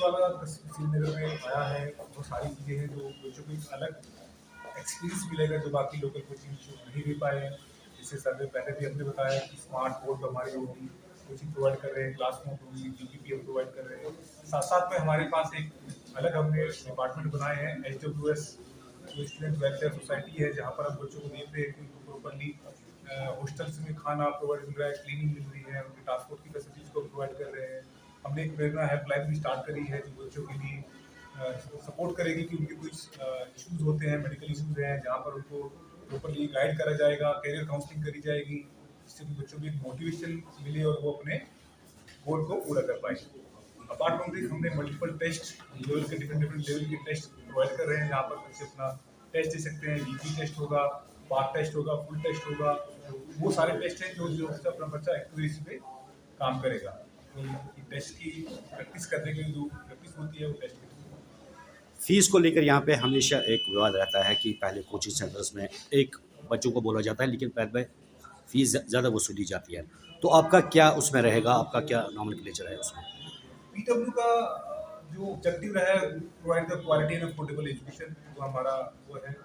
वाला श्रीनगर में आया है, वो सारी चीज़ें हैं जो बच्चों को एक अलग एक्सपीरियंस मिलेगा जो बाकी लोकल कोचिंग नहीं दे पाए हैं। जैसे सर ने पहले भी हमने बताया कि स्मार्ट बोर्ड हमारी होगी, कोचिंग प्रोवाइड कर रहे हैं, क्लास नोट होगी, DPP हम प्रोवाइड कर रहे हैं। साथ साथ में हमारे पास एक अलग हमने डिपार्टमेंट बनाए हैं HWS, जो स्टूडेंट वेलफेयर सोसाइटी है, जहाँ पर हम बच्चों को देख रहे हैं कि उनको प्रॉपरली हॉस्टल्स में खाना प्रोवाइड मिल रहा है, क्लीनिंग मिल रही है, उनके ट्रांसपोर्ट की फैसिलिटीज को प्रोवाइड कर रहे हैं। हमने एक प्रेरणा हेल्पलाइन भी स्टार्ट करी है जो बच्चों के लिए सपोर्ट करेगी कि उनके कुछ इश्यूज होते हैं, मेडिकल इश्यूज हैं, जहाँ पर उनको प्रॉपरली गाइड करा जाएगा, करियर काउंसलिंग करी जाएगी, जिससे कि बच्चों को एक मोटिवेशन मिले और वो अपने गोल को पूरा कर पाए। अपार्ट फ्रॉम दिस हमने मल्टीपल टेस्ट लेवल के डिफरेंट लेवल के टेस्ट प्रोवाइड कर रहे हैं, जहाँ पर बच्चे अपना टेस्ट दे सकते हैं। वीकली टेस्ट होगा, पार्ट टेस्ट होगा, फुल टेस्ट होगा। वो सारे टेस्ट हैं जो अपना बच्चा एक्यूरेसी पे काम करेगा। तो टेस्ट की प्रैक्टिस करने के लिए जो प्रैक्टिस होती है वो टेस्ट की। फीस को लेकर यहाँ पे हमेशा एक विवाद रहता है कि पहले कोचिंग सेंटर्स में एक बच्चों को बोला जाता है, लेकिन बाद में फीस ज़्यादा वसूली जाती है। तो आपका क्या उसमें रहेगा, आपका क्या नॉमेनक्लेचर है उसमें? PW का जो ऑब्जेक्टिव रहा है provide the quality and affordable education, जो हमारा वो है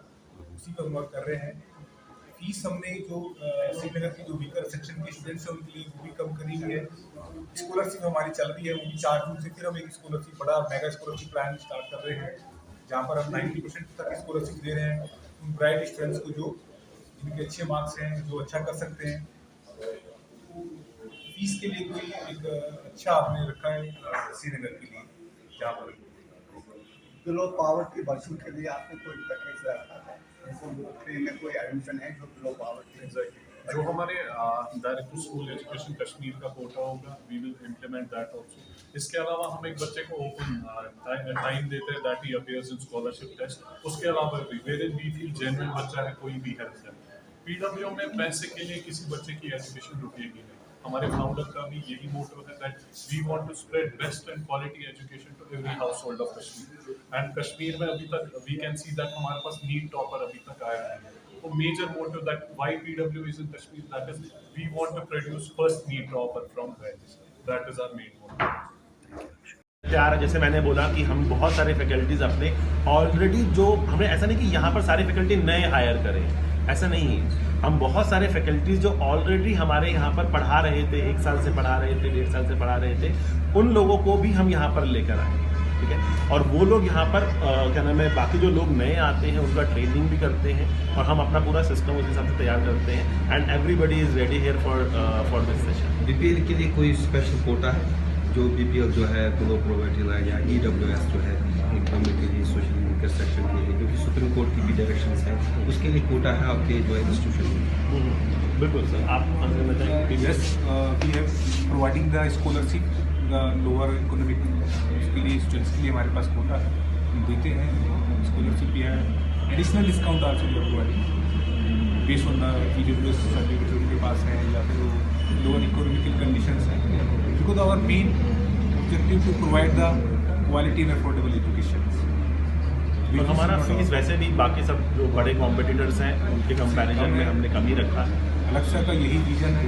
उसी पर हम वर्क कर रहे हैं। फीस हमने जो श्रीनगर की जो वीकर सेक्शन के स्टूडेंट्स हैं उनके लिए वो भी कम करी हुई है। स्कॉलरशिप हमारी चल रही है, वो भी 4 जून से फिर हम एक स्कॉलरशिप बड़ा मेगा स्कॉलरशिप प्लान स्टार्ट कर रहे हैं, जहाँ पर हम 90% तक स्कॉलरशिप दे रहे हैं उन ब्राइट स्टूडेंट्स को जो जिनके अच्छे मार्क्स हैं, जो अच्छा कर सकते हैं। फीस के लिए कोई एक अच्छा आपने रखा है श्रीनगर के लिए, जहाँ पर बिलो पावर्टी बच्चों के लिए आपने कोई पैकेज रखा है? उनको में कोई एडमिशन है जो बिलो पावर्टी? जो हमारे direct to school education Kashmir का कोटा होगा, we will implement that also. इसके अलावा हम एक बच्चे को ओपन टाइम देते हैं that he appears in scholarship test. उसके अलावा भी वेयर वी फील जेन्युइन बच्चा है, कोई भी हेल्प करे। PW में पैसे के लिए किसी बच्चे की एजुकेशन रुकेगी नहीं। हमारे फाउंडर का भी यही मोटो है that we want to spread best and quality education to every household of Kashmir. And Kashmir में अभी तक वी कैन सी दैट हमारे पास नीट टॉपर अभी तक आया है। तो major motive that why PW is in Kashmir, that is we want to produce first NEET topper from west. That is our main motive. यार जैसे मैंने बोला कि हम बहुत सारे फैकल्टीज अपने ऑलरेडी, जो हमें ऐसा नहीं कि यहाँ पर सारे फैकल्टी नए हायर करें, ऐसा नहीं है। हम बहुत सारे फैकल्टीज जो ऑलरेडी हमारे यहाँ पर पढ़ा रहे थे, 1 साल से पढ़ा रहे थे, 1.5 साल से पढ़ा रहे थे, उन लोगों को भी हम यहाँ पर लेकर आए, ठीक है। और वो लोग यहाँ पर क्या नाम है, बाकी जो लोग नए आते हैं उनका ट्रेनिंग भी करते हैं और हम अपना पूरा सिस्टम उस हिसाब से तैयार करते हैं। And everybody is ready here for this session. BPL के लिए कोई स्पेशल कोटा है जो BPL जो है बिलो पॉवर्टी लाइन या EWS जो है इनकम के लिए, सोशल कंस्ट्रक्शन के लिए, क्योंकि सुप्रीम कोर्ट की भी डायरेक्शंस हैं, उसके लिए कोटा है आपके जो है इंस्टीट्यूशन में? बिल्कुल सर, आप yes we have providing the scholarship the lower economic, उसके लिए स्टूडेंट्स के लिए हमारे पास कोटा है, हम देते हैं स्कॉलरशिप भी है। Additional discount also we are providing based on the EWS certificate जो उनके पास है या फिर लोअर इकोनॉमिकल कंडीशंस हैं, because our main objective to provide the quality and affordable education. और हमारा फीस वैसे भी बाकी सब जो बड़े कॉम्पिटिटर्स हैं उनके कंपैरिजन में हमने कम ही रखा है। अलक्सा का यही रीजन है।